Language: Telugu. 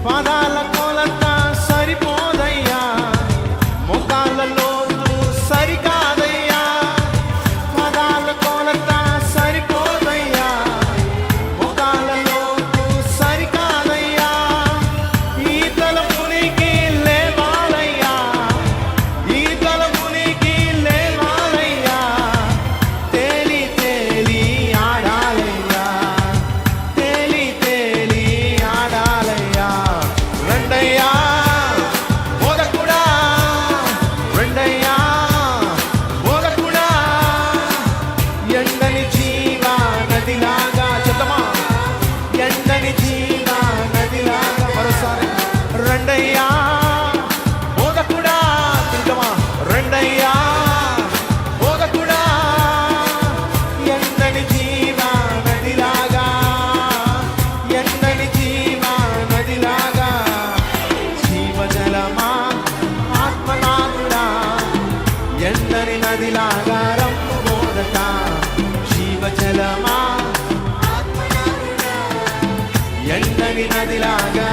పాదాల కొలత సరిపోదయ్యా, మోకాళ్ళ లోతు సరికాదయ్యా. పాదాల కొలత సరిపోదయ్యా, మోకాళ్ళ లోతు సరికాదయ్యా. ఈతల మునికి లేవాలయ్యా, ఈతల మునికి లేవాలయ్యా. తేలి తేలి ఆడాలయ్యా, తేలి తేలి ఆడాలయ్యా. రెండయ్యా బోధకుడా, రెండయ్యా బోధకుడా. ఎండని జీవా నదిలాగా చెప్తామా, ఎండని జీవా నదిలాగా. మరోసారి రెండయ్యా బోధకుడా, తింటామా. రెండయ్యా బోధకుడా, ఎండని జీవా నదిలాగా, ఎండని జీవా నదిలాగా. జీవజలమా ఆత్మనాథుడా, ఎండని నదిలాగా రమ్ము బోధక. జీవజలమా ఆత్మనాథుడా, ఎండని నదిలాగా